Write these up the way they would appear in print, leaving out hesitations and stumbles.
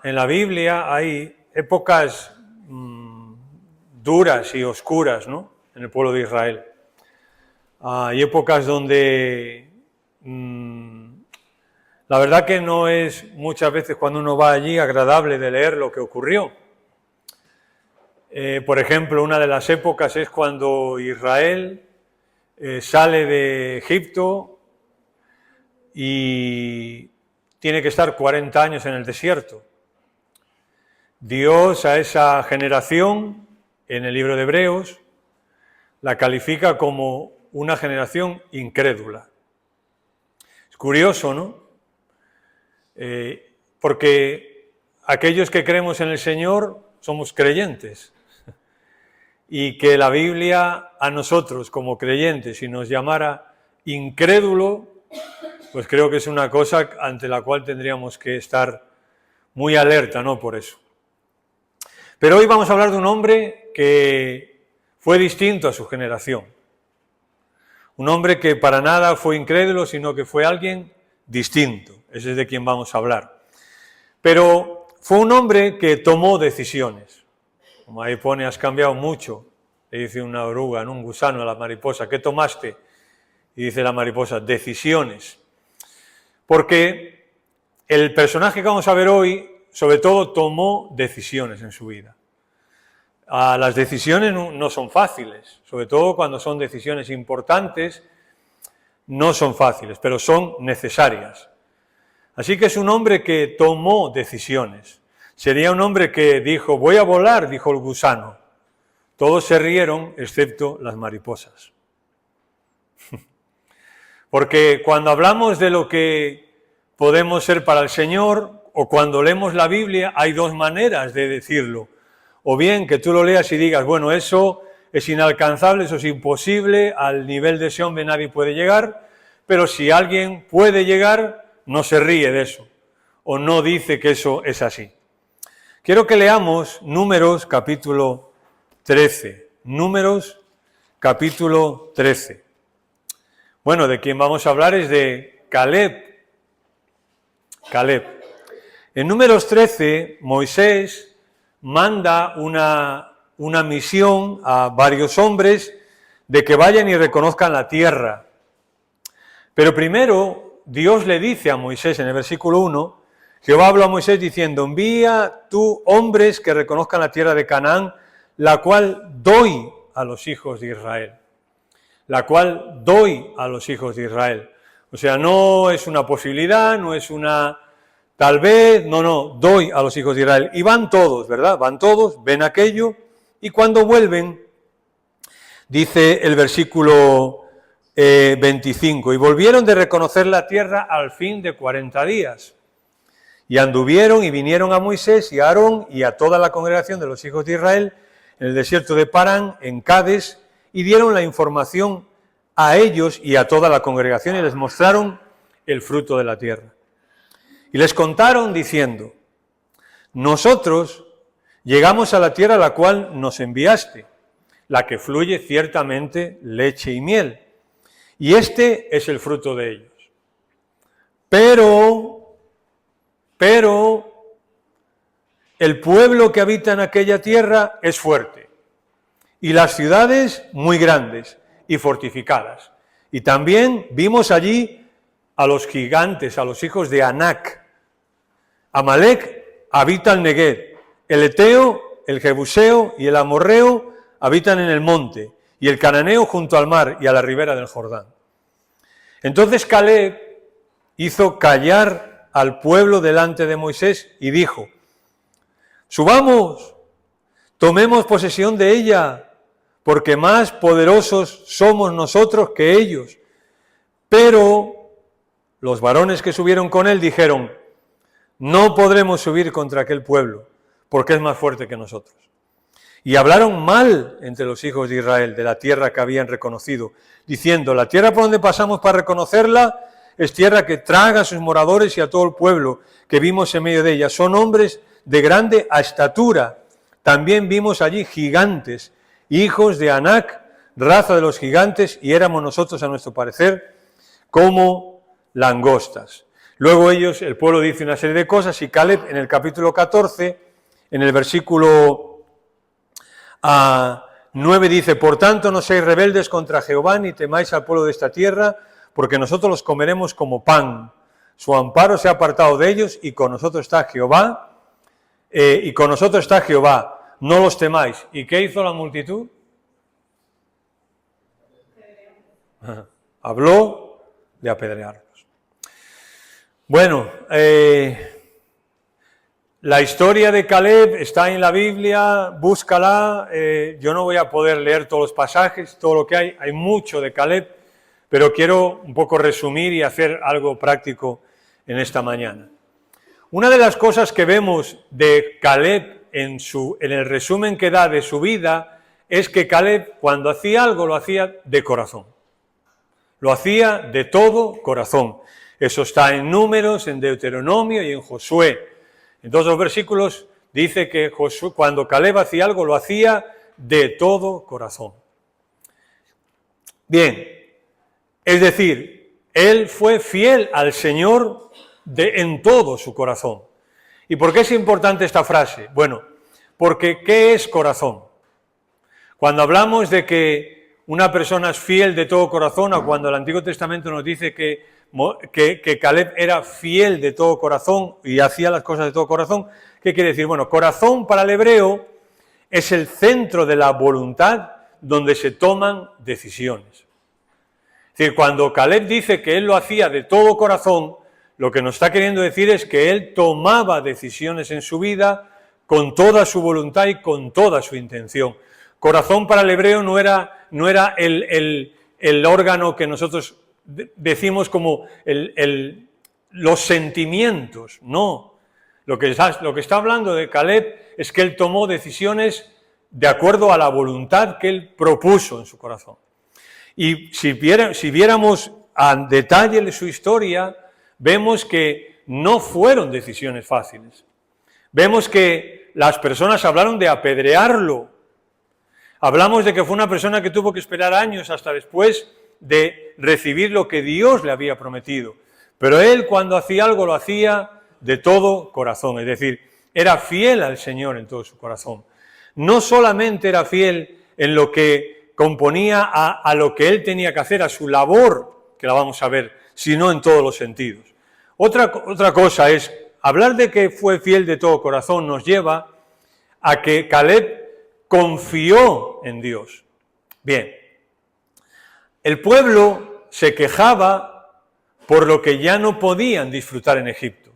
en la Biblia hay épocas duras y oscuras, ¿no?, en el pueblo de Israel. Hay épocas donde la verdad que no es muchas veces cuando uno va allí agradable de leer lo que ocurrió. Por ejemplo, una de las épocas es cuando Israel sale de Egipto y tiene que estar 40 años en el desierto. Dios a esa generación, en el libro de Hebreos, la califica como una generación incrédula. Es curioso, ¿no? Porque aquellos que creemos en el Señor somos creyentes. Y que la Biblia a nosotros como creyentes, si nos llamara incrédulo, pues creo que es una cosa ante la cual tendríamos que estar muy alerta, ¿no?, por eso. Pero hoy vamos a hablar de un hombre que fue distinto a su generación. Un hombre que para nada fue incrédulo, sino que fue alguien distinto. Ese es de quien vamos a hablar. Pero fue un hombre que tomó decisiones. Como ahí pone, has cambiado mucho, le dice una oruga, ¿no?, un gusano a la mariposa. ¿Qué tomaste? Y dice la mariposa, decisiones. Porque el personaje que vamos a ver hoy, sobre todo, tomó decisiones en su vida. Las decisiones no son fáciles, sobre todo cuando son decisiones importantes, no son fáciles, pero son necesarias. Así que es un hombre que tomó decisiones. Sería un hombre que dijo, voy a volar, dijo el gusano. Todos se rieron, excepto las mariposas. Porque cuando hablamos de lo que podemos ser para el Señor, o cuando leemos la Biblia, hay dos maneras de decirlo. O bien que tú lo leas y digas, bueno, eso es inalcanzable, eso es imposible, al nivel de ese hombre nadie puede llegar, pero si alguien puede llegar, no se ríe de eso, o no dice que eso es así. Quiero que leamos Números capítulo 13. Números capítulo 13. Bueno, de quien vamos a hablar es de Caleb. Caleb. En Números 13, Moisés manda una misión a varios hombres de que vayan y reconozcan la tierra. Pero primero, Dios le dice a Moisés en el versículo 1, Jehová habló a Moisés diciendo, envía tú hombres que reconozcan la tierra de Canaán, la cual doy a los hijos de Israel. La cual doy a los hijos de Israel. O sea, no es una posibilidad, no es una tal vez, no, doy a los hijos de Israel. Y van todos, ¿verdad? Van todos, ven aquello, y cuando vuelven, dice el versículo 25, y volvieron de reconocer la tierra al fin de 40 días. Y anduvieron y vinieron a Moisés y a Aarón y a toda la congregación de los hijos de Israel en el desierto de Parán, en Cades, y dieron la información a ellos y a toda la congregación y les mostraron el fruto de la tierra. Y les contaron diciendo, nosotros llegamos a la tierra a la cual nos enviaste, la que fluye ciertamente leche y miel, y este es el fruto de ellos. Pero el pueblo que habita en aquella tierra es fuerte, y las ciudades muy grandes y fortificadas. Y también vimos allí a los gigantes, a los hijos de Anac. Amalec habita el Neguev, el Eteo, el Jebuseo y el Amorreo habitan en el monte, y el Cananeo junto al mar y a la ribera del Jordán. Entonces Caleb hizo callar al pueblo delante de Moisés y dijo, subamos, tomemos posesión de ella, porque más poderosos somos nosotros que ellos. Pero los varones que subieron con él dijeron, no podremos subir contra aquel pueblo, porque es más fuerte que nosotros. Y hablaron mal entre los hijos de Israel de la tierra que habían reconocido, diciendo, la tierra por donde pasamos para reconocerla es tierra que traga a sus moradores y a todo el pueblo que vimos en medio de ella. Son hombres de grande estatura. También vimos allí gigantes, hijos de Anac, raza de los gigantes, y éramos nosotros, a nuestro parecer, como langostas. Luego el pueblo dice una serie de cosas y Caleb en el capítulo 14, en el versículo 9 dice, por tanto no seáis rebeldes contra Jehová ni temáis al pueblo de esta tierra, porque nosotros los comeremos como pan. Su amparo se ha apartado de ellos y con nosotros está Jehová, no los temáis. ¿Y qué hizo la multitud? Habló de apedrearlos. Bueno, la historia de Caleb está en la Biblia, búscala, yo no voy a poder leer todos los pasajes, todo lo que hay mucho de Caleb, pero quiero un poco resumir y hacer algo práctico en esta mañana. Una de las cosas que vemos de Caleb en el resumen que da de su vida es que Caleb cuando hacía algo lo hacía de corazón, lo hacía de todo corazón. Eso está en Números, en Deuteronomio y en Josué. En todos los versículos dice que cuando Caleb hacía algo, lo hacía de todo corazón. Bien, es decir, él fue fiel al Señor en todo su corazón. ¿Y por qué es importante esta frase? Bueno, porque ¿qué es corazón? Cuando hablamos de que una persona es fiel de todo corazón, o cuando el Antiguo Testamento nos dice que Caleb era fiel de todo corazón y hacía las cosas de todo corazón, ¿qué quiere decir? Bueno, corazón para el hebreo es el centro de la voluntad donde se toman decisiones. Es decir, cuando Caleb dice que él lo hacía de todo corazón, lo que nos está queriendo decir es que él tomaba decisiones en su vida con toda su voluntad y con toda su intención. Corazón para el hebreo no era el órgano que nosotros decimos como los sentimientos, no. Lo que está hablando de Caleb es que él tomó decisiones de acuerdo a la voluntad que él propuso en su corazón. Y si viéramos a detalle su historia, vemos que no fueron decisiones fáciles. Vemos que las personas hablaron de apedrearlo. Hablamos de que fue una persona que tuvo que esperar años hasta después de recibir lo que Dios le había prometido. Pero él cuando hacía algo lo hacía de todo corazón, es decir, era fiel al Señor en todo su corazón. No solamente era fiel en lo que componía a lo que él tenía que hacer, a su labor, que la vamos a ver, sino en todos los sentidos. Otra cosa es, hablar de que fue fiel de todo corazón nos lleva a que Caleb confió en Dios. Bien. El pueblo se quejaba por lo que ya no podían disfrutar en Egipto.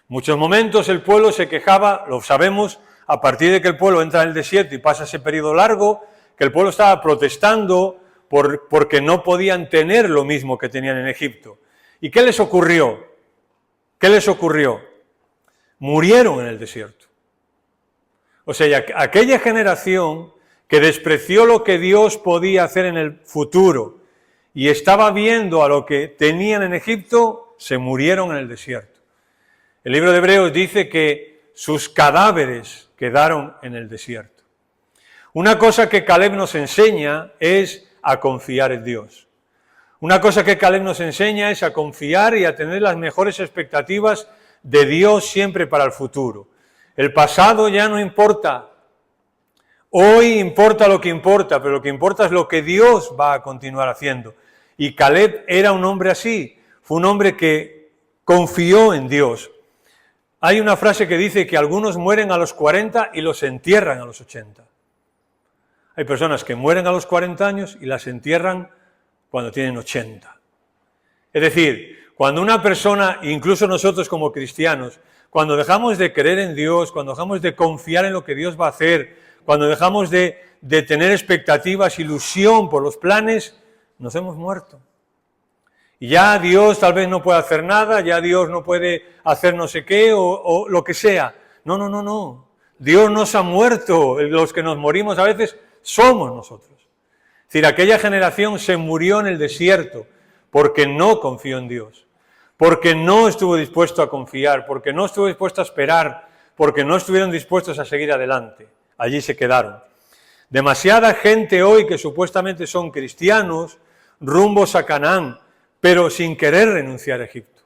Muchos momentos el pueblo se quejaba, lo sabemos, a partir de que el pueblo entra en el desierto y pasa ese periodo largo, que el pueblo estaba protestando porque no podían tener lo mismo que tenían en Egipto. ¿Y qué les ocurrió? ¿Qué les ocurrió? Murieron en el desierto. O sea, aquella generación que despreció lo que Dios podía hacer en el futuro y estaba viendo a lo que tenían en Egipto, se murieron en el desierto. El libro de Hebreos dice que sus cadáveres quedaron en el desierto. Una cosa que Caleb nos enseña es a confiar en Dios. Una cosa que Caleb nos enseña es a confiar y a tener las mejores expectativas de Dios siempre para el futuro. El pasado ya no importa. Hoy importa lo que importa, pero lo que importa es lo que Dios va a continuar haciendo. Y Caleb era un hombre así, fue un hombre que confió en Dios. Hay una frase que dice que algunos mueren a los 40 y los entierran a los 80. Hay personas que mueren a los 40 años y las entierran cuando tienen 80. Es decir, cuando una persona, incluso nosotros como cristianos, cuando dejamos de creer en Dios, cuando dejamos de confiar en lo que Dios va a hacer, cuando dejamos de tener expectativas, ilusión por los planes, nos hemos muerto. Y ya Dios tal vez no puede hacer nada, ya Dios no puede hacer no sé qué o lo que sea. No. Dios nos ha muerto. Los que nos morimos a veces somos nosotros. Es decir, aquella generación se murió en el desierto porque no confió en Dios, porque no estuvo dispuesto a confiar, porque no estuvo dispuesto a esperar, porque no estuvieron dispuestos a seguir adelante. Allí se quedaron. Demasiada gente hoy que supuestamente son cristianos, rumbos a Canaán, pero sin querer renunciar a Egipto.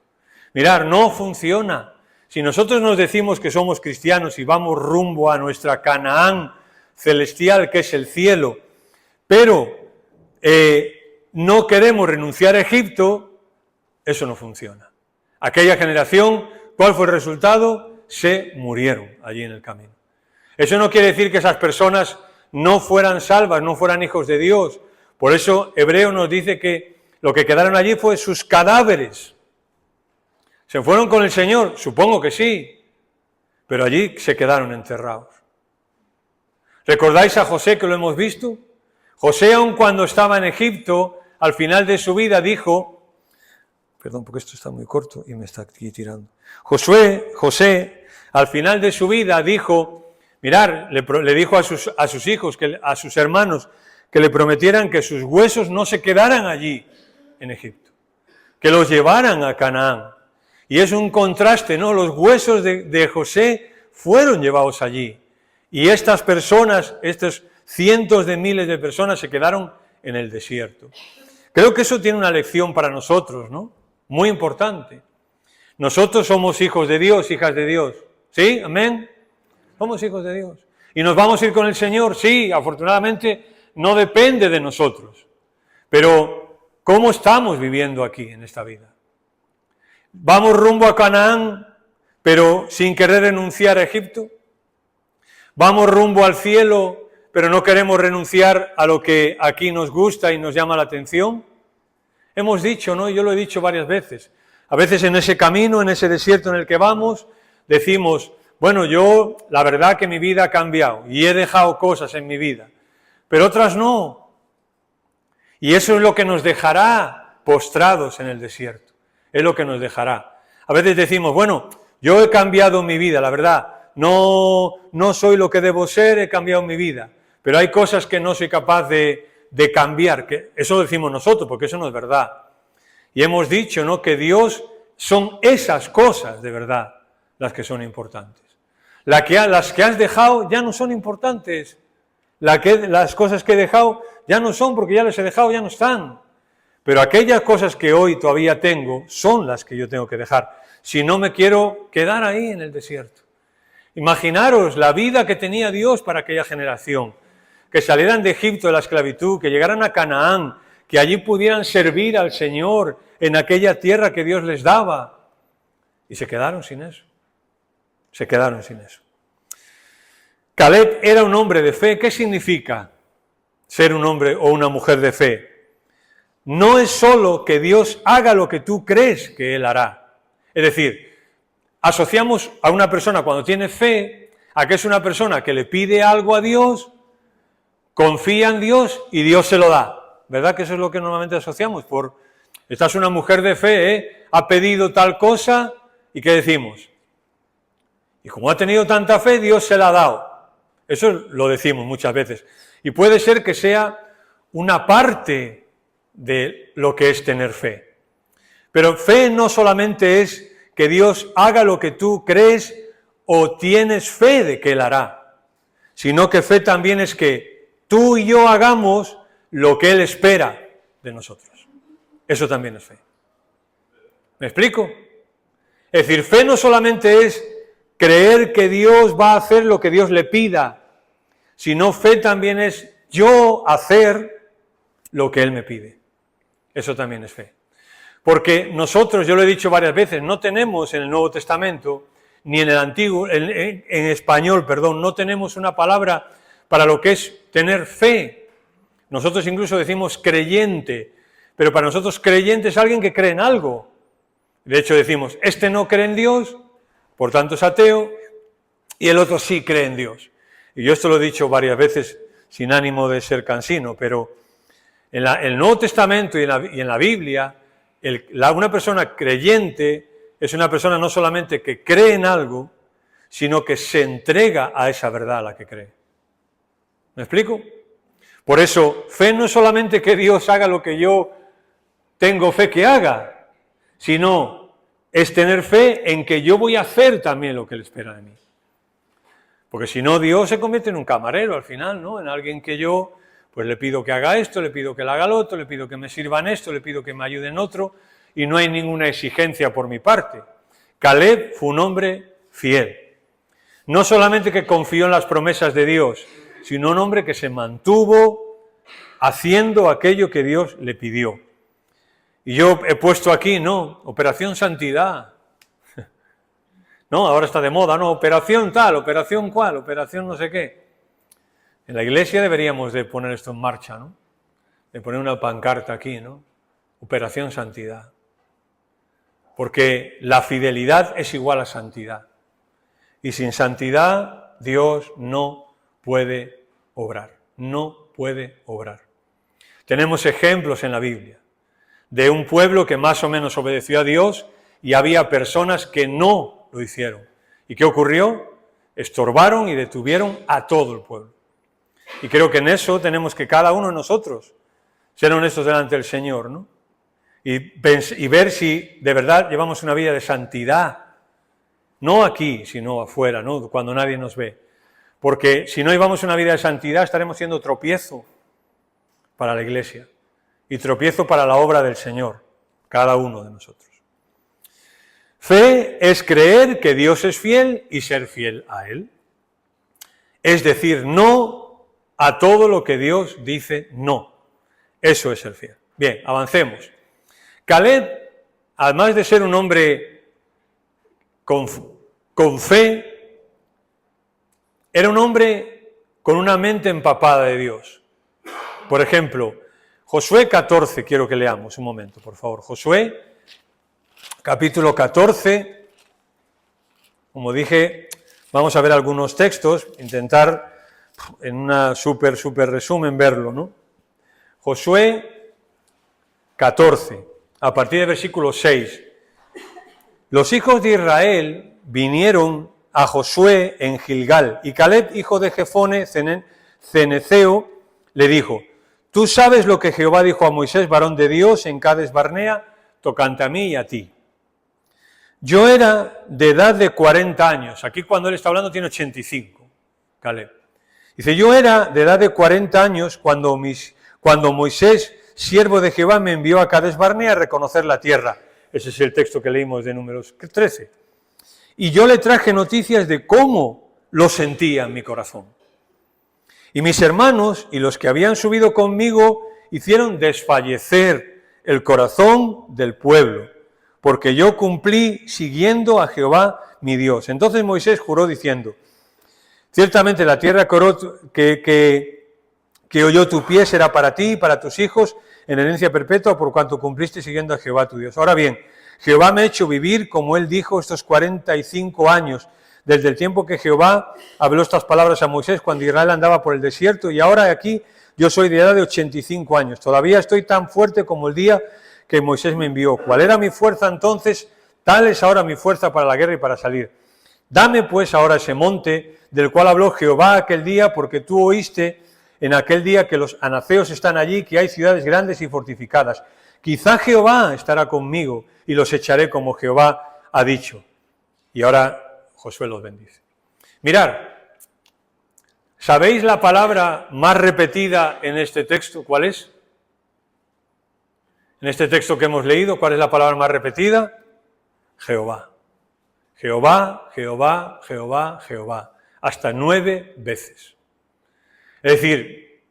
Mirar, no funciona. Si nosotros nos decimos que somos cristianos y vamos rumbo a nuestra Canaán celestial, que es el cielo, pero no queremos renunciar a Egipto, eso no funciona. Aquella generación, ¿cuál fue el resultado? Se murieron allí en el camino. Eso no quiere decir que esas personas no fueran salvas, no fueran hijos de Dios. Por eso Hebreo nos dice que lo que quedaron allí fue sus cadáveres. ¿Se fueron con el Señor? Supongo que sí, pero allí se quedaron enterrados. ¿Recordáis a José, que lo hemos visto? José, aun cuando estaba en Egipto, al final de su vida dijo, perdón porque esto está muy corto y me está aquí tirando. José, al final de su vida dijo, mirar, le dijo a sus hijos, a sus hermanos, que le prometieran que sus huesos no se quedaran allí en Egipto, que los llevaran a Canaán. Y es un contraste, ¿no? Los huesos de José fueron llevados allí. Y estas personas, estos cientos de miles de personas se quedaron en el desierto. Creo que eso tiene una lección para nosotros, ¿no? Muy importante. Nosotros somos hijos de Dios, hijas de Dios. ¿Sí? ¿Amén? Somos hijos de Dios. ¿Y nos vamos a ir con el Señor? Sí, afortunadamente no depende de nosotros. Pero, ¿cómo estamos viviendo aquí en esta vida? ¿Vamos rumbo a Canaán, pero sin querer renunciar a Egipto? ¿Vamos rumbo al cielo, pero no queremos renunciar a lo que aquí nos gusta y nos llama la atención? Hemos dicho, ¿no? Yo lo he dicho varias veces. A veces en ese camino, en ese desierto en el que vamos, decimos, bueno, yo la verdad que mi vida ha cambiado y he dejado cosas en mi vida, pero otras no. Y eso es lo que nos dejará postrados en el desierto. Es lo que nos dejará. A veces decimos, bueno, yo he cambiado mi vida, la verdad, no soy lo que debo ser, he cambiado mi vida, pero hay cosas que no soy capaz de cambiar, que eso decimos nosotros, porque eso no es verdad. Y hemos dicho, ¿no?, que Dios son esas cosas de verdad las que son importantes. Las que has dejado ya no son importantes. Las cosas que he dejado ya no son, porque ya las he dejado, ya no están. Pero aquellas cosas que hoy todavía tengo son las que yo tengo que dejar, si no me quiero quedar ahí en el desierto. Imaginaros la vida que tenía Dios para aquella generación, que salieran de Egipto de la esclavitud, que llegaran a Canaán, que allí pudieran servir al Señor en aquella tierra que Dios les daba. Y se quedaron sin eso. Se quedaron sin eso. Caleb era un hombre de fe. ¿Qué significa ser un hombre o una mujer de fe? No es solo que Dios haga lo que tú crees que Él hará. Es decir, asociamos a una persona cuando tiene fe a que es una persona que le pide algo a Dios, confía en Dios y Dios se lo da. ¿Verdad que eso es lo que normalmente asociamos? Esta es una mujer de fe, ha pedido tal cosa, ¿y qué decimos? Y como ha tenido tanta fe, Dios se la ha dado. Eso lo decimos muchas veces. Y puede ser que sea una parte de lo que es tener fe. Pero fe no solamente es que Dios haga lo que tú crees o tienes fe de que Él hará, sino que fe también es que tú y yo hagamos lo que Él espera de nosotros. Eso también es fe. ¿Me explico? Es decir, fe no solamente es creer que Dios va a hacer lo que Dios le pida, sino fe también es yo hacer lo que Él me pide. Eso también es fe. Porque nosotros, yo lo he dicho varias veces, no tenemos en el Nuevo Testamento, ni en el Antiguo, en español, perdón, no tenemos una palabra para lo que es tener fe. Nosotros incluso decimos creyente, pero para nosotros creyente es alguien que cree en algo. De hecho decimos, este no cree en Dios, por tanto es ateo, y el otro sí cree en Dios. Y yo esto lo he dicho varias veces sin ánimo de ser cansino, pero en el Nuevo Testamento y en la Biblia, una persona creyente es una persona no solamente que cree en algo, sino que se entrega a esa verdad a la que cree. ¿Me explico? Por eso, fe no es solamente que Dios haga lo que yo tengo fe que haga, sino es tener fe en que yo voy a hacer también lo que Él espera de mí. Porque si no, Dios se convierte en un camarero al final, ¿no? En alguien que yo, pues le pido que haga esto, le pido que le haga lo otro, le pido que me sirva en esto, le pido que me ayude en otro, y no hay ninguna exigencia por mi parte. Caleb fue un hombre fiel. No solamente que confió en las promesas de Dios, sino un hombre que se mantuvo haciendo aquello que Dios le pidió. Y yo he puesto aquí, no, Operación Santidad. No, ahora está de moda, no, operación tal, operación cual, operación no sé qué. En la iglesia deberíamos de poner esto en marcha, ¿no? De poner una pancarta aquí, ¿no? Operación Santidad. Porque la fidelidad es igual a santidad. Y sin santidad Dios no puede obrar, no puede obrar. Tenemos ejemplos en la Biblia de un pueblo que más o menos obedeció a Dios y había personas que no lo hicieron. ¿Y qué ocurrió? Estorbaron y detuvieron a todo el pueblo. Y creo que en eso tenemos que cada uno de nosotros ser honestos delante del Señor, ¿no? Y ver si de verdad llevamos una vida de santidad, no aquí, sino afuera, ¿no? Cuando nadie nos ve. Porque si no llevamos una vida de santidad estaremos siendo tropiezo para la iglesia y tropiezo para la obra del Señor, cada uno de nosotros. Fe es creer que Dios es fiel y ser fiel a Él. Es decir, no a todo lo que Dios dice no. Eso es ser fiel. Bien, avancemos. Caleb, además de ser un hombre con fe, era un hombre con una mente empapada de Dios. Por ejemplo, Josué 14, quiero que leamos un momento, por favor. Josué, capítulo 14, como dije, vamos a ver algunos textos, intentar en una súper resumen verlo, ¿no? Josué 14, a partir del versículo 6. Los hijos de Israel vinieron a Josué en Gilgal, y Caleb, hijo de Jefone, ceneceo, le dijo: tú sabes lo que Jehová dijo a Moisés, varón de Dios, en Cades Barnea, tocante a mí y a ti. Yo era de edad de 40 años, aquí cuando él está hablando tiene 85, Caleb. Dice, yo era de edad de 40 años cuando Moisés, siervo de Jehová, me envió a Cades Barnea a reconocer la tierra. Ese es el texto que leímos de Números 13. Y yo le traje noticias de cómo lo sentía en mi corazón. Y mis hermanos y los que habían subido conmigo hicieron desfallecer el corazón del pueblo, porque yo cumplí siguiendo a Jehová mi Dios. Entonces Moisés juró diciendo, ciertamente la tierra que oyó tu pie será para ti y para tus hijos en herencia perpetua, por cuanto cumpliste siguiendo a Jehová tu Dios. Ahora bien, Jehová me ha hecho vivir, como él dijo, estos 45 años, desde el tiempo que Jehová habló estas palabras a Moisés cuando Israel andaba por el desierto, y ahora aquí yo soy de edad de 85 años. Todavía estoy tan fuerte como el día que Moisés me envió. ¿Cuál era mi fuerza entonces? Tal es ahora mi fuerza para la guerra y para salir. Dame pues ahora ese monte del cual habló Jehová aquel día, porque tú oíste en aquel día que los anaceos están allí, que hay ciudades grandes y fortificadas. Quizá Jehová estará conmigo y los echaré como Jehová ha dicho. Y ahora Josué los bendice. Mirad, ¿sabéis la palabra más repetida en este texto? ¿Cuál es? En este texto que hemos leído, ¿cuál es la palabra más repetida? Jehová. Jehová, Jehová, Jehová, Jehová. Hasta 9 veces. Es decir,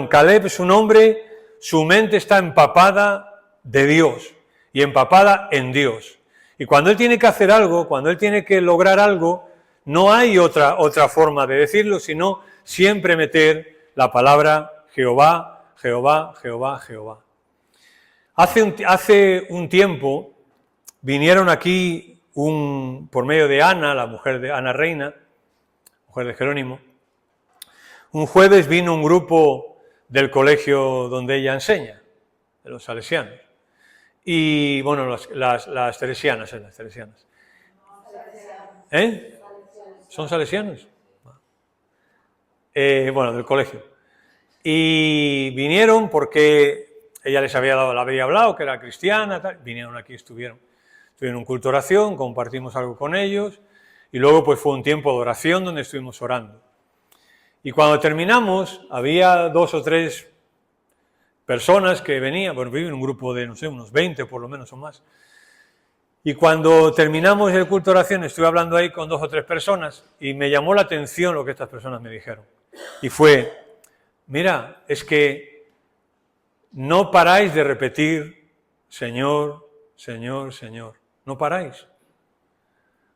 Caleb es un hombre, su mente está empapada de Dios y empapada en Dios. Y cuando él tiene que hacer algo, cuando él tiene que lograr algo, no hay otra forma de decirlo, sino siempre meter la palabra Jehová, Jehová, Jehová, Jehová. Hace un tiempo vinieron aquí por medio de Ana, la mujer de Ana Reina, mujer de Jerónimo. Un jueves vino un grupo del colegio donde ella enseña, de los salesianos. Y, bueno, las teresianas, las teresianas. ¿Eh? ¿Son salesianos? Bueno, del colegio. Y vinieron porque ella les había hablado, que era cristiana, tal. Vinieron aquí, estuvieron en un culto de oración, compartimos algo con ellos, y luego pues fue un tiempo de oración donde estuvimos orando. Y cuando terminamos, había 2 o 3 personas que venían, bueno, viven un grupo de, no sé, unos 20 por lo menos o más. Y cuando terminamos el culto de oración, estuve hablando ahí con 2 o 3 personas y me llamó la atención lo que estas personas me dijeron. Y fue, mira, es que no paráis de repetir, Señor, Señor, Señor. No paráis.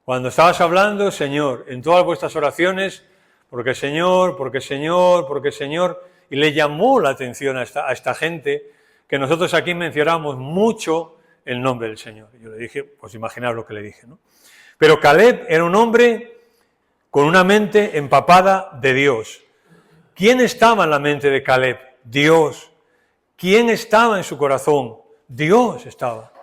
Cuando estabas hablando, Señor, en todas vuestras oraciones, porque Señor, porque Señor, porque Señor, y le llamó la atención a esta gente que nosotros aquí mencionamos mucho el nombre del Señor. Yo le dije, pues imaginar lo que le dije, ¿no? Pero Caleb era un hombre con una mente empapada de Dios. ¿Quién estaba en la mente de Caleb? Dios. ¿Quién estaba en su corazón? Dios estaba.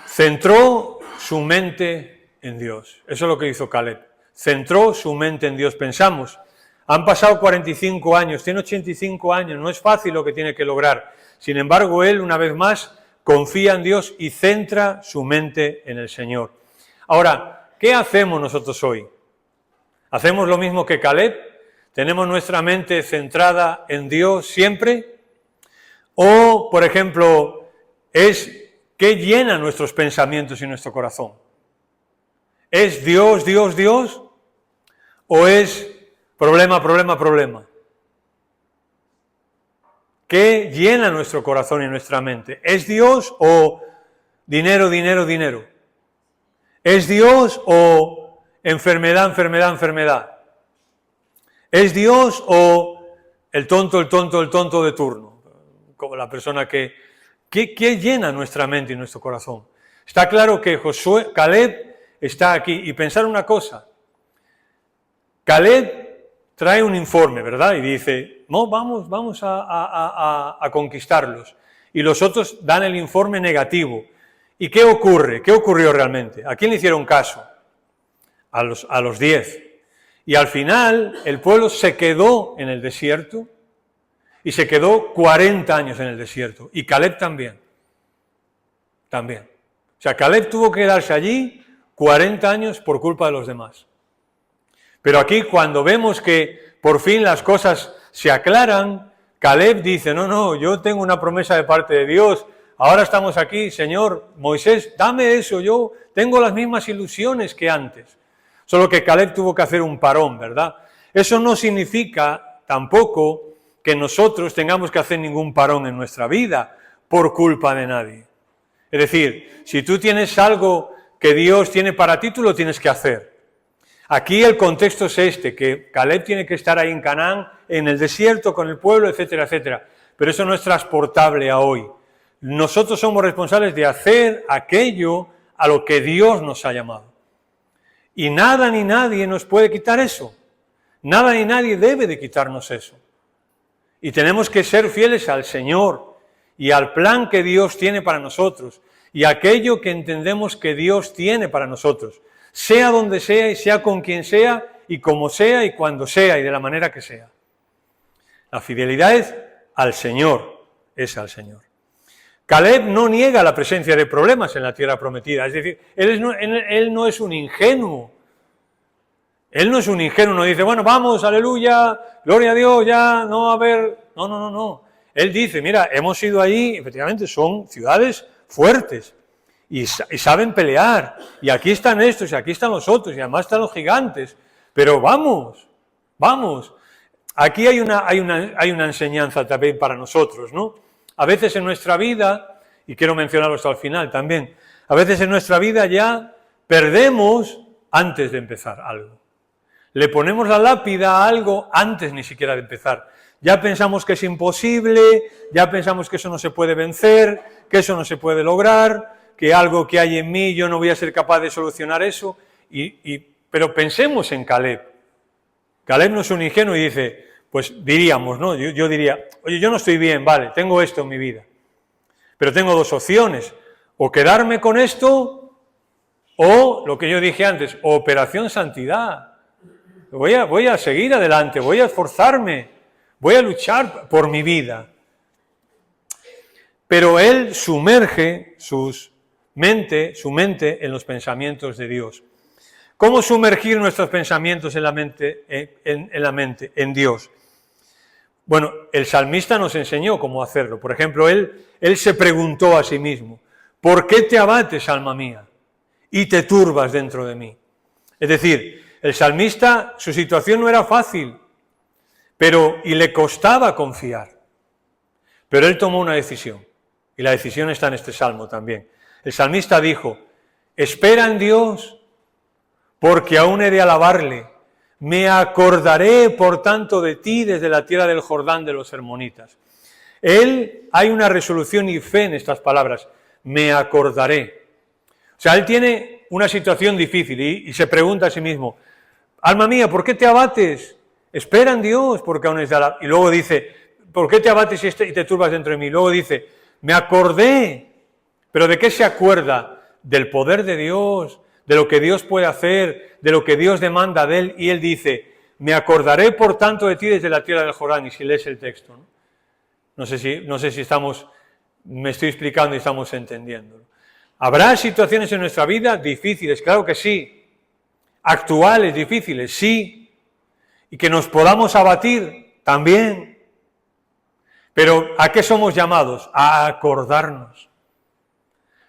Centró su mente en Dios. Eso es lo que hizo Caleb. Centró su mente en Dios. Pensamos, han pasado 45 años, tiene 85 años, no es fácil lo que tiene que lograr. Sin embargo, él, una vez más, confía en Dios y centra su mente en el Señor. Ahora, ¿qué hacemos nosotros hoy? ¿Hacemos lo mismo que Caleb? ¿Tenemos nuestra mente centrada en Dios siempre? O, por ejemplo, ¿qué llena nuestros pensamientos y nuestro corazón? ¿Es Dios, Dios, Dios? ¿O es problema, problema, problema? ¿Qué llena nuestro corazón y nuestra mente? ¿Es Dios o dinero, dinero, dinero? ¿Es Dios o enfermedad, enfermedad, enfermedad? ¿Es Dios o el tonto de turno? Como la persona ¿qué llena nuestra mente y nuestro corazón? Está claro que Caleb está aquí. Y pensar una cosa, Caleb trae un informe, ¿verdad? Y dice, no, vamos a conquistarlos. Y los otros dan el informe negativo. ¿Y qué ocurre? ¿Qué ocurrió realmente? ¿A quién le hicieron caso? A los 10. Y al final el pueblo se quedó en el desierto y se quedó 40 años en el desierto. Y Caleb también. También. O sea, Caleb tuvo que quedarse allí 40 años por culpa de los demás. Pero aquí cuando vemos que por fin las cosas se aclaran, Caleb dice, no, yo tengo una promesa de parte de Dios, ahora estamos aquí, Señor, Moisés, dame eso, yo tengo las mismas ilusiones que antes. Solo que Caleb tuvo que hacer un parón, ¿verdad? Eso no significa tampoco que nosotros tengamos que hacer ningún parón en nuestra vida por culpa de nadie. Es decir, si tú tienes algo que Dios tiene para ti, tú lo tienes que hacer. Aquí el contexto es que Caleb tiene que estar ahí en Canaán, en el desierto, con el pueblo, etcétera, etcétera. Pero eso no es transportable a hoy. Nosotros somos responsables de hacer aquello a lo que Dios nos ha llamado. Y nada ni nadie nos puede quitar eso. Nada ni nadie debe de quitarnos eso. Y tenemos que ser fieles al Señor y al plan que Dios tiene para nosotros y aquello que entendemos que Dios tiene para nosotros. Sea donde sea y sea con quien sea y como sea y cuando sea y de la manera que sea. La fidelidad es al Señor, Caleb no niega la presencia de problemas en la tierra prometida, es decir, él no es un ingenuo. Él no es un ingenuo, no dice, bueno, vamos, aleluya, gloria a Dios, ya, no va a haber... No. Él dice, mira, hemos ido ahí, efectivamente son ciudades fuertes. Y saben pelear, y aquí están estos, y aquí están los otros, y además están los gigantes, pero vamos, aquí hay una enseñanza también para nosotros, ¿no? A veces en nuestra vida, y quiero mencionarlo hasta el final también, a veces en nuestra vida ya perdemos antes de empezar algo, le ponemos la lápida a algo antes ni siquiera de empezar, ya pensamos que es imposible, ya pensamos que eso no se puede vencer, que eso no se puede lograr, que algo que hay en mí, yo no voy a ser capaz de solucionar eso, pero pensemos en Caleb. Caleb no es un ingenuo y dice, pues diríamos, ¿no? Yo diría, oye, yo no estoy bien, vale, tengo esto en mi vida, pero tengo 2 opciones, o quedarme con esto, o lo que yo dije antes, operación santidad. Voy a seguir adelante, voy a esforzarme, voy a luchar por mi vida. Pero él sumerge su mente en los pensamientos de Dios. ¿Cómo sumergir nuestros pensamientos en la mente, en Dios? Bueno, el salmista nos enseñó cómo hacerlo. Por ejemplo, él se preguntó a sí mismo, ¿por qué te abates, alma mía, y te turbas dentro de mí? Es decir, el salmista, su situación no era fácil, y le costaba confiar. Pero él tomó una decisión, y la decisión está en este salmo también. El salmista dijo, espera en Dios, porque aún he de alabarle. Me acordaré, por tanto, de ti desde la tierra del Jordán de los hermonitas. Hay una resolución y fe en estas palabras, me acordaré. O sea, él tiene una situación difícil y se pregunta a sí mismo, alma mía, ¿por qué te abates? Espera en Dios, porque aún es de alabar. Y luego dice, ¿por qué te abates y te turbas dentro de mí? Luego dice, me acordé. ¿Pero de qué se acuerda? Del poder de Dios, de lo que Dios puede hacer, de lo que Dios demanda de él. Y él dice, me acordaré por tanto de ti desde la tierra del Jordán. Y si lees el texto, ¿no? No sé si me estoy explicando y estamos entendiendo. ¿Habrá situaciones en nuestra vida difíciles? Claro que sí. Actuales, difíciles, sí. Y que nos podamos abatir, también. Pero ¿a qué somos llamados? A acordarnos.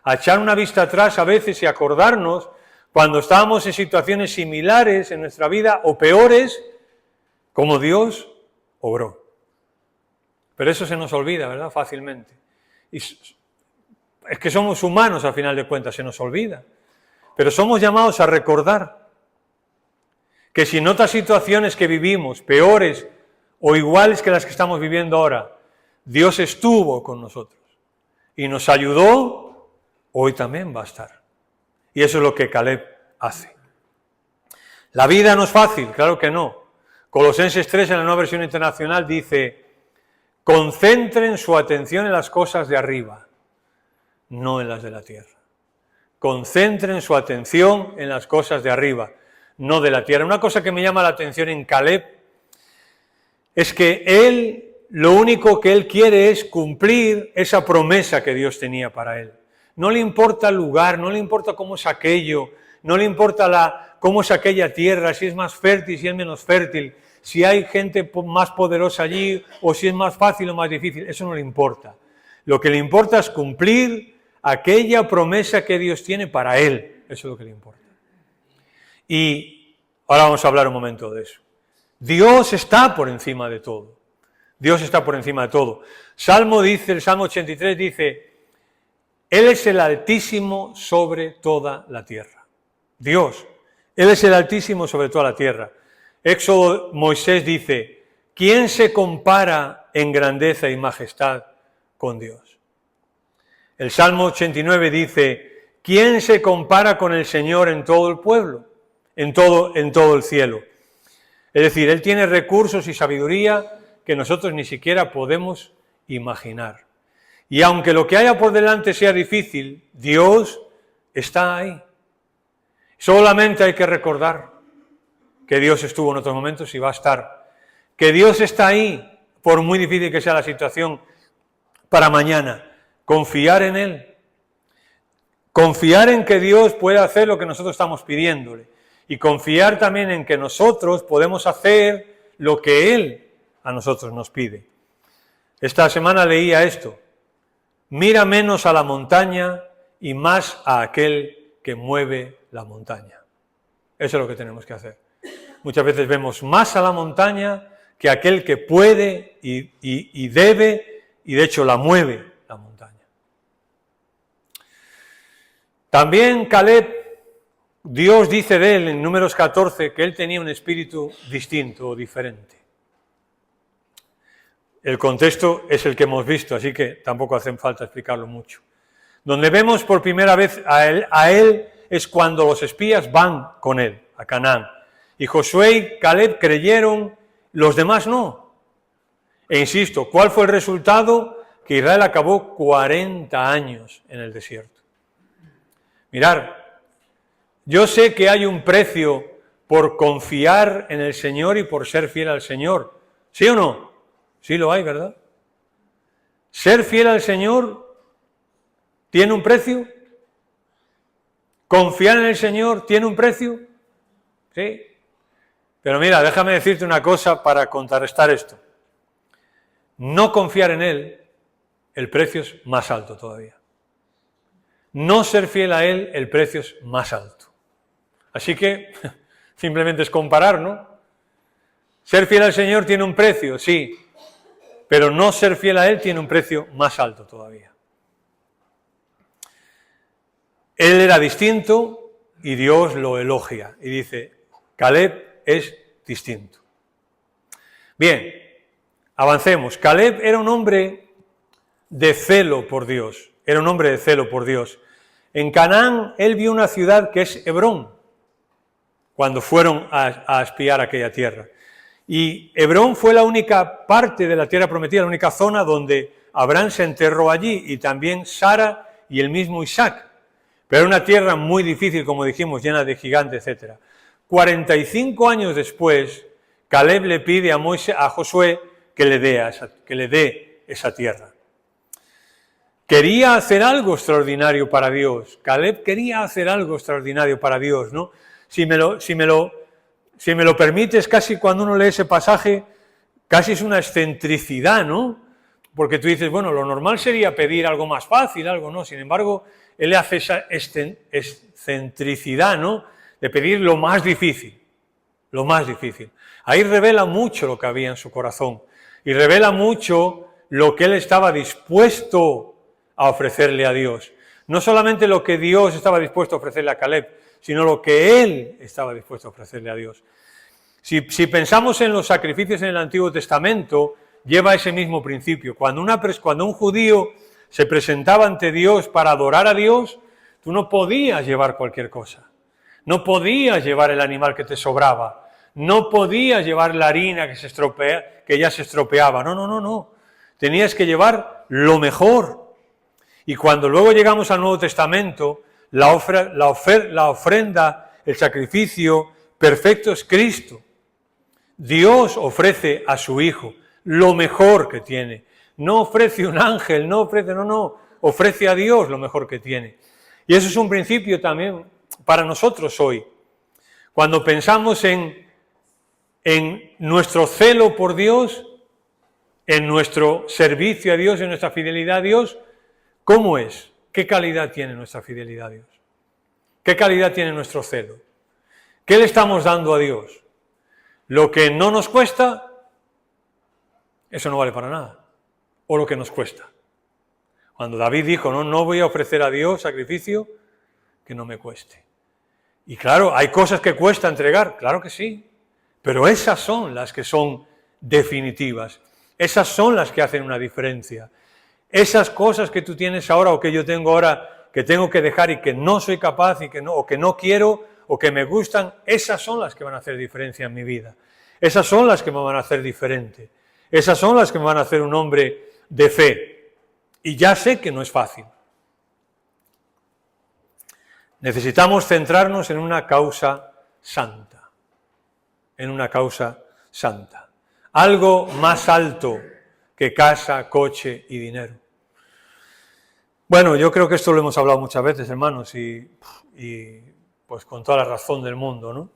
A echar una vista atrás a veces y acordarnos cuando estábamos en situaciones similares en nuestra vida o peores, como Dios obró. Pero eso se nos olvida, ¿verdad? Fácilmente. Y es que somos humanos, al final de cuentas, se nos olvida. Pero somos llamados a recordar que si en otras situaciones que vivimos, peores o iguales que las que estamos viviendo ahora, Dios estuvo con nosotros y nos ayudó, hoy también va a estar. Y eso es lo que Caleb hace. La vida no es fácil, claro que no. Colosenses 3 en la Nueva Versión Internacional dice, concentren su atención en las cosas de arriba, no en las de la tierra. Concentren su atención en las cosas de arriba, no de la tierra. Una cosa que me llama la atención en Caleb es que lo único que él quiere es cumplir esa promesa que Dios tenía para él. No le importa el lugar, no le importa cómo es aquello, no le importa cómo es aquella tierra, si es más fértil, si es menos fértil, si hay gente más poderosa allí o si es más fácil o más difícil, eso no le importa. Lo que le importa es cumplir aquella promesa que Dios tiene para él, eso es lo que le importa. Y ahora vamos a hablar un momento de eso. Dios está por encima de todo. Dios está por encima de todo. El Salmo 83 dice, Él es el Altísimo sobre toda la tierra. Dios, Él es el Altísimo sobre toda la tierra. Éxodo, Moisés dice, ¿quién se compara en grandeza y majestad con Dios? El Salmo 89 dice, ¿quién se compara con el Señor en todo el pueblo? En todo el cielo. Es decir, Él tiene recursos y sabiduría que nosotros ni siquiera podemos imaginar. Y aunque lo que haya por delante sea difícil, Dios está ahí. Solamente hay que recordar que Dios estuvo en otros momentos y va a estar. Que Dios está ahí, por muy difícil que sea la situación para mañana. Confiar en Él. Confiar en que Dios puede hacer lo que nosotros estamos pidiéndole. Y confiar también en que nosotros podemos hacer lo que Él a nosotros nos pide. Esta semana leía esto. Mira menos a la montaña y más a aquel que mueve la montaña. Eso es lo que tenemos que hacer. Muchas veces vemos más a la montaña que aquel que puede y debe, y de hecho la mueve la montaña. También Caleb, Dios dice de él en Números 14 que él tenía un espíritu distinto o diferente. El contexto es el que hemos visto, así que tampoco hace falta explicarlo mucho. Donde vemos por primera vez a él es cuando los espías van con él a Canaán. Y Josué y Caleb creyeron, los demás no. E insisto, ¿cuál fue el resultado? Que Israel acabó 40 años en el desierto. Mirar, yo sé que hay un precio por confiar en el Señor y por ser fiel al Señor. ¿Sí o no? Sí lo hay, ¿verdad? ¿Ser fiel al Señor tiene un precio? ¿Confiar en el Señor tiene un precio? Sí. Pero mira, déjame decirte una cosa para contrarrestar esto. no confiar en Él, el precio es más alto todavía. No ser fiel a Él, el precio es más alto. Así que simplemente es comparar, ¿no? Ser fiel al Señor tiene un precio, sí, pero no ser fiel a Él tiene un precio más alto todavía. Él era distinto y Dios lo elogia y dice, Caleb es distinto. Bien, avancemos. Caleb era un hombre de celo por Dios, era un hombre de celo por Dios. En Canaán él vio una ciudad que es Hebrón, cuando fueron a espiar aquella tierra. Y Hebrón fue la única parte de la tierra prometida, la única zona donde Abraham se enterró allí, y también Sara y el mismo Isaac. Pero era una tierra muy difícil, como dijimos, llena de gigantes, etc. 45 años después, Caleb le pide a Josué que le dé esa tierra. Quería hacer algo extraordinario para Dios. Caleb quería hacer algo extraordinario para Dios, ¿no? Si me lo permites, casi cuando uno lee ese pasaje, casi es una excentricidad, ¿no? Porque tú dices, bueno, lo normal sería pedir algo más fácil, algo, ¿no? Sin embargo, él hace esa excentricidad, ¿no? De pedir lo más difícil, lo más difícil. Ahí revela mucho lo que había en su corazón y revela mucho lo que él estaba dispuesto a ofrecerle a Dios. No solamente lo que Dios estaba dispuesto a ofrecerle a Caleb, sino lo que él estaba dispuesto a ofrecerle a Dios. Si pensamos en los sacrificios en el Antiguo Testamento, lleva ese mismo principio. Cuando un judío se presentaba ante Dios para adorar a Dios, tú no podías llevar cualquier cosa. No podías llevar el animal que te sobraba. No podías llevar la harina que ya se estropeaba. No. Tenías que llevar lo mejor. Y cuando luego llegamos al Nuevo Testamento, la ofrenda, el sacrificio perfecto es Cristo. Dios ofrece a su Hijo lo mejor que tiene. No ofrece un ángel, ofrece a Dios lo mejor que tiene. Y eso es un principio también para nosotros hoy. Cuando pensamos en nuestro celo por Dios, en nuestro servicio a Dios, en nuestra fidelidad a Dios, ¿cómo es? ¿Qué calidad tiene nuestra fidelidad a Dios? ¿Qué calidad tiene nuestro celo? ¿Qué le estamos dando a Dios? Lo que no nos cuesta, eso no vale para nada. O lo que nos cuesta. Cuando David dijo, no voy a ofrecer a Dios sacrificio que no me cueste. Y claro, hay cosas que cuesta entregar, claro que sí, pero esas son las que son definitivas. Esas son las que hacen una diferencia. Esas cosas que tú tienes ahora o que yo tengo ahora, que tengo que dejar y que no soy capaz o que no quiero o que me gustan, esas son las que van a hacer diferencia en mi vida. Esas son las que me van a hacer diferente. Esas son las que me van a hacer un hombre de fe. Y ya sé que no es fácil. Necesitamos centrarnos en una causa santa. En una causa santa. Algo más alto que casa, coche y dinero. Bueno, yo creo que esto lo hemos hablado muchas veces, hermanos, y pues con toda la razón del mundo, ¿no?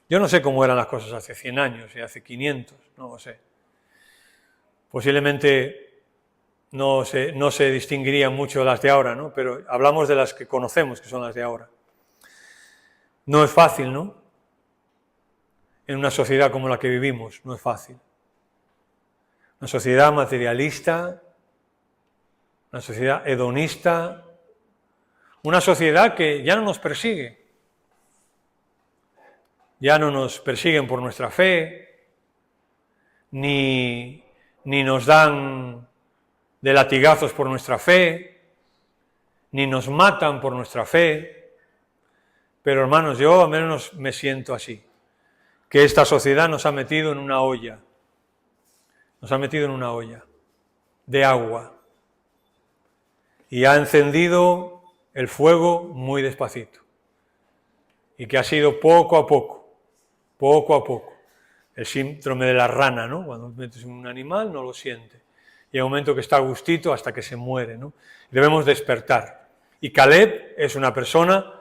Yo no sé cómo eran las cosas hace 100 años y hace 500, no lo sé. Posiblemente no se distinguirían mucho de las de ahora, ¿no? Pero hablamos de las que conocemos, que son las de ahora. No es fácil, ¿no? En una sociedad como la que vivimos, no es fácil. Una sociedad materialista, una sociedad hedonista, una sociedad que ya no nos persigue. Ya no nos persiguen por nuestra fe, ni nos dan de latigazos por nuestra fe, ni nos matan por nuestra fe. Pero hermanos, yo al menos me siento así, que esta sociedad nos ha metido en una olla, de agua, y ha encendido el fuego muy despacito, y que ha sido poco a poco, el síndrome de la rana, ¿no? Cuando metes un animal no lo siente, y hay un momento que está a gustito hasta que se muere, ¿no? Debemos despertar, y Caleb es una persona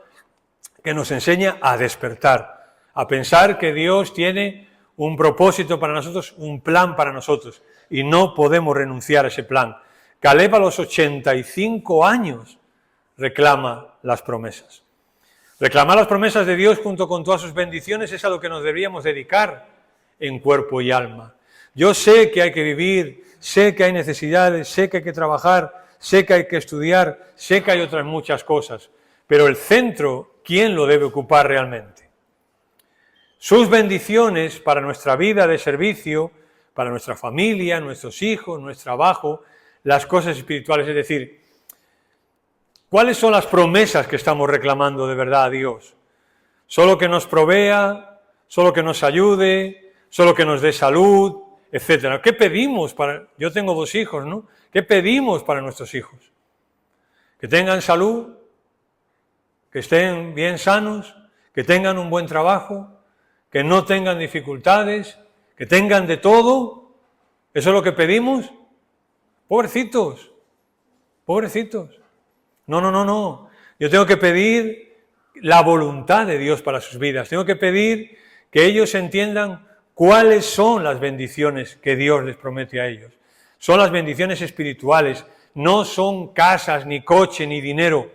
que nos enseña a despertar, a pensar que Dios tiene un propósito para nosotros, un plan para nosotros, y no podemos renunciar a ese plan. Caleb a los 85 años reclama las promesas. Reclamar las promesas de Dios junto con todas sus bendiciones es a lo que nos deberíamos dedicar en cuerpo y alma. Yo sé que hay que vivir, sé que hay necesidades, sé que hay que trabajar, sé que hay que estudiar, sé que hay otras muchas cosas, pero el centro, ¿quién lo debe ocupar realmente? Sus bendiciones para nuestra vida de servicio, para nuestra familia, nuestros hijos, nuestro trabajo, las cosas espirituales, es decir, ¿cuáles son las promesas que estamos reclamando de verdad a Dios? ¿Solo que nos provea? ¿Solo que nos ayude? ¿Solo que nos dé salud? Etcétera. ¿Qué pedimos para...? Yo tengo 2 hijos, ¿no? ¿Qué pedimos para nuestros hijos? Que tengan salud, que estén bien sanos, que tengan un buen trabajo, que no tengan dificultades, que tengan de todo. ¿Eso es lo que pedimos? Pobrecitos, pobrecitos. No. Yo tengo que pedir la voluntad de Dios para sus vidas. Tengo que pedir que ellos entiendan cuáles son las bendiciones que Dios les promete a ellos. Son las bendiciones espirituales, no son casas, ni coche, ni dinero.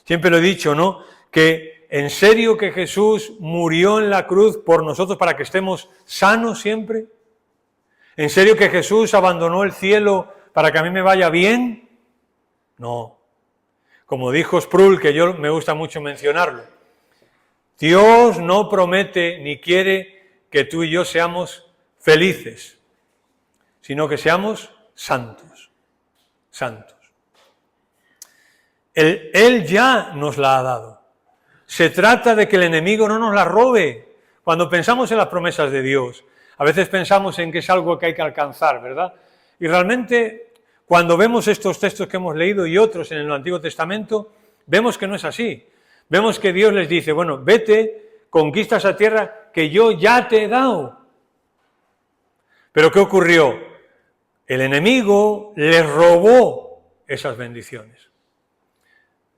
Siempre lo he dicho, ¿no? Que en serio que Jesús murió en la cruz por nosotros para que estemos sanos siempre. ¿En serio que Jesús abandonó el cielo para que a mí me vaya bien? No. Como dijo Sproul, que yo me gusta mucho mencionarlo, Dios no promete ni quiere que tú y yo seamos felices, sino que seamos santos, santos. Él ya nos la ha dado. Se trata de que el enemigo no nos la robe. Cuando pensamos en las promesas de Dios, a veces pensamos en que es algo que hay que alcanzar, ¿verdad? Y realmente, cuando vemos estos textos que hemos leído y otros en el Antiguo Testamento, vemos que no es así. Vemos que Dios les dice, bueno, vete, conquista esa tierra que yo ya te he dado. Pero ¿qué ocurrió? El enemigo les robó esas bendiciones.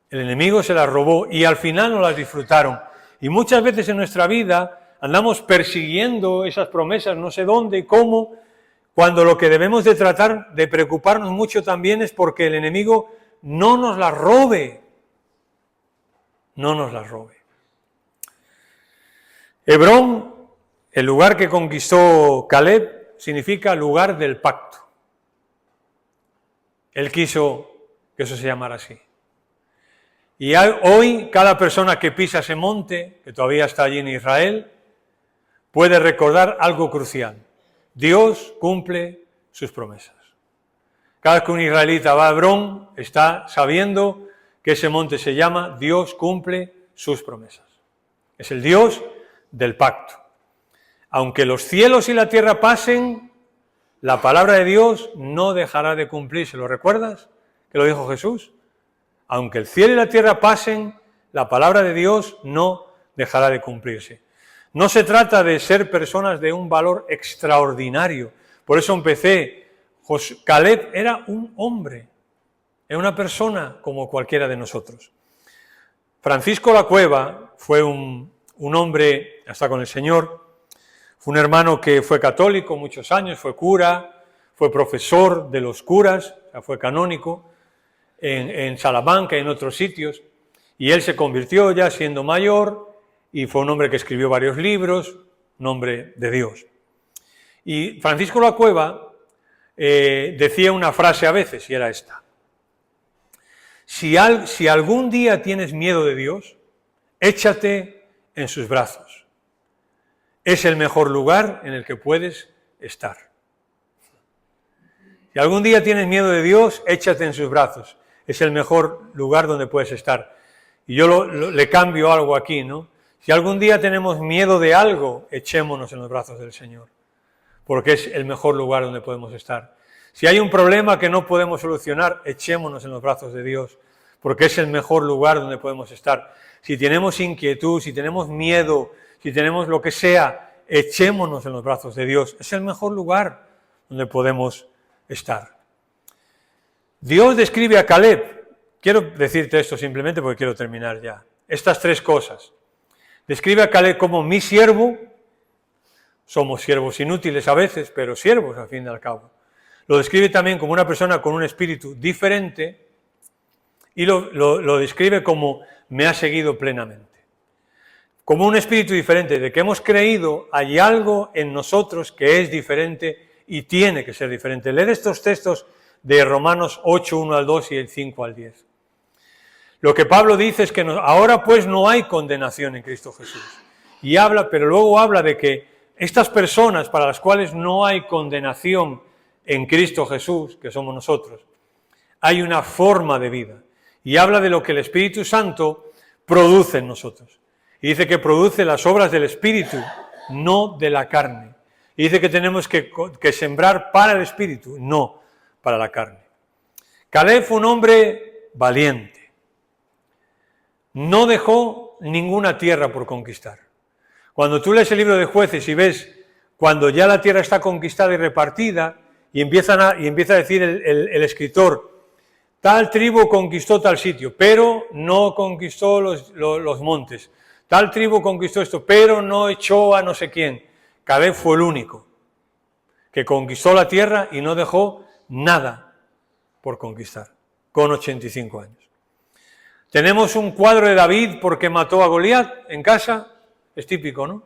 El enemigo se las robó y al final no las disfrutaron. Y muchas veces en nuestra vida andamos persiguiendo esas promesas, no sé dónde y cómo, cuando lo que debemos de tratar de preocuparnos mucho también es porque el enemigo no nos las robe. No nos las robe. Hebrón, el lugar que conquistó Caleb, significa lugar del pacto. Él quiso que eso se llamara así. Y hoy cada persona que pisa ese monte, que todavía está allí en Israel, puede recordar algo crucial. Dios cumple sus promesas. Cada vez que un israelita va a Hebrón, está sabiendo que ese monte se llama Dios cumple sus promesas. Es el Dios del pacto. Aunque los cielos y la tierra pasen, la palabra de Dios no dejará de cumplirse. ¿Lo recuerdas? Que lo dijo Jesús. Aunque el cielo y la tierra pasen, la palabra de Dios no dejará de cumplirse. No se trata de ser personas de un valor extraordinario. Por eso empecé. Caleb era un hombre, era una persona como cualquiera de nosotros. Francisco La Cueva fue un hombre, hasta con el Señor, fue un hermano que fue católico muchos años, fue cura, fue profesor de los curas, o sea, fue canónico, en Salamanca y en otros sitios, y él se convirtió ya siendo mayor, y fue un hombre que escribió varios libros, un hombre de Dios. Y Francisco La Cueva decía una frase a veces, y era esta: si algún día tienes miedo de Dios, échate en sus brazos. Es el mejor lugar en el que puedes estar. Si algún día tienes miedo de Dios, échate en sus brazos. Es el mejor lugar donde puedes estar. Y yo le cambio algo aquí, ¿no? Si algún día tenemos miedo de algo, echémonos en los brazos del Señor, porque es el mejor lugar donde podemos estar. Si hay un problema que no podemos solucionar, echémonos en los brazos de Dios, porque es el mejor lugar donde podemos estar. Si tenemos inquietud, si tenemos miedo, si tenemos lo que sea, echémonos en los brazos de Dios. Es el mejor lugar donde podemos estar. Dios describe a Caleb, quiero decirte esto simplemente porque quiero terminar ya, estas 3 cosas. Describe a Caleb como mi siervo, Somos siervos inútiles a veces, pero siervos al fin y al cabo. Lo describe también como una persona con un espíritu diferente y lo describe como me ha seguido plenamente. Como un espíritu diferente, de que hemos creído, hay algo en nosotros que es diferente y tiene que ser diferente. Leer estos textos de Romanos 8, 1 al 2 y el 5 al 10. Lo que Pablo dice es que ahora pues no hay condenación en Cristo Jesús. Y habla, pero luego habla de que estas personas para las cuales no hay condenación en Cristo Jesús, que somos nosotros, hay una forma de vida. Y habla de lo que el Espíritu Santo produce en nosotros. Y dice que produce las obras del Espíritu, no de la carne. Y dice que tenemos que sembrar para el Espíritu, no para la carne. Caleb fue un hombre valiente. No dejó ninguna tierra por conquistar. Cuando tú lees el libro de Jueces y ves cuando ya la tierra está conquistada y repartida, y empieza a decir el escritor, tal tribu conquistó tal sitio, pero no conquistó los montes. Tal tribu conquistó esto, pero no echó a no sé quién. Caleb fue el único que conquistó la tierra y no dejó nada por conquistar, con 85 años. Tenemos un cuadro de David porque mató a Goliat en casa, es típico, ¿no?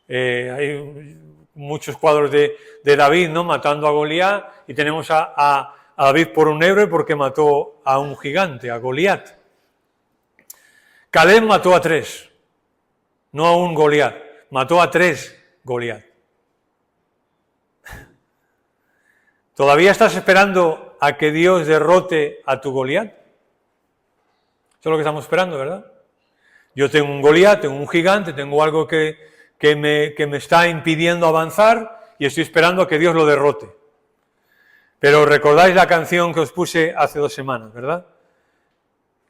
Hay muchos cuadros de David, ¿no? Matando a Goliat, y tenemos a David por un héroe porque mató a un gigante, a Goliat. Caleb mató a 3, no a un Goliat, mató a 3 Goliat. ¿Todavía estás esperando a que Dios derrote a tu Goliat? Eso es lo que estamos esperando, ¿verdad? Yo tengo un Goliat, tengo un gigante, tengo algo que me está impidiendo avanzar y estoy esperando a que Dios lo derrote. Pero recordáis la canción que os puse hace 2 semanas, ¿verdad?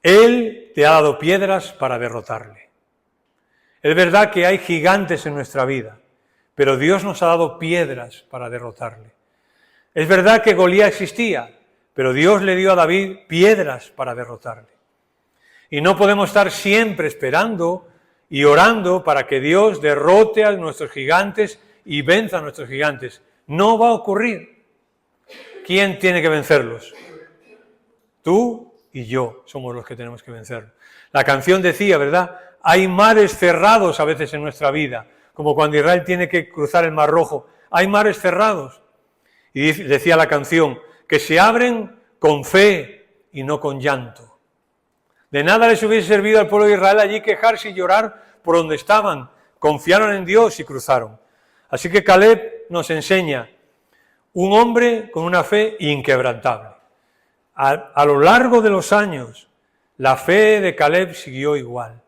Él te ha dado piedras para derrotarle. Es verdad que hay gigantes en nuestra vida, pero Dios nos ha dado piedras para derrotarle. Es verdad que Goliat existía, pero Dios le dio a David piedras para derrotarle. Y no podemos estar siempre esperando y orando para que Dios derrote a nuestros gigantes y venza a nuestros gigantes. No va a ocurrir. ¿Quién tiene que vencerlos? Tú y yo somos los que tenemos que vencerlos. La canción decía, ¿verdad? Hay mares cerrados a veces en nuestra vida, como cuando Israel tiene que cruzar el Mar Rojo. Hay mares cerrados. Y decía la canción, que se abren con fe y no con llanto. De nada les hubiese servido al pueblo de Israel allí quejarse y llorar por donde estaban. Confiaron en Dios y cruzaron. Así que Caleb nos enseña un hombre con una fe inquebrantable. A lo largo de los años, la fe de Caleb siguió igual.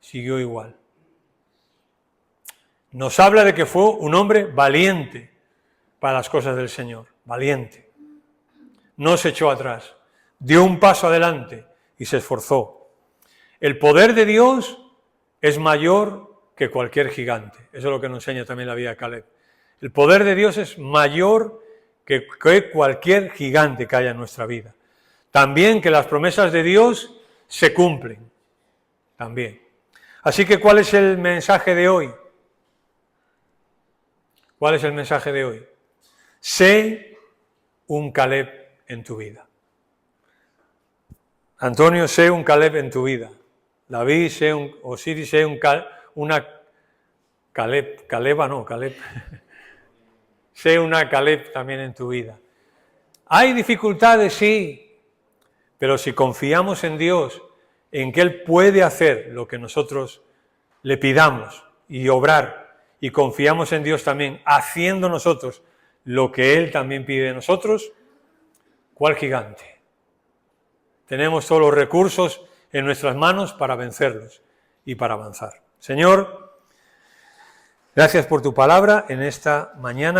Siguió igual. Nos habla de que fue un hombre valiente para las cosas del Señor. Valiente. No se echó atrás. Dio un paso adelante y se esforzó. El poder de Dios es mayor que cualquier gigante. Eso es lo que nos enseña también la vida de Caleb. El poder de Dios es mayor que cualquier gigante que haya en nuestra vida. También que las promesas de Dios se cumplen. También. Así que, ¿cuál es el mensaje de hoy? ¿Cuál es el mensaje de hoy? Sé un Caleb en tu vida. Antonio, sé un Caleb en tu vida. David, sé Osiris, sé una Caleb. Sé una Caleb también en tu vida. Hay dificultades, sí, pero si confiamos en Dios, en que Él puede hacer lo que nosotros le pidamos y obrar, y confiamos en Dios también, haciendo nosotros lo que Él también pide de nosotros, ¿cuál gigante? Tenemos todos los recursos en nuestras manos para vencerlos y para avanzar. Señor, gracias por tu palabra en esta mañana.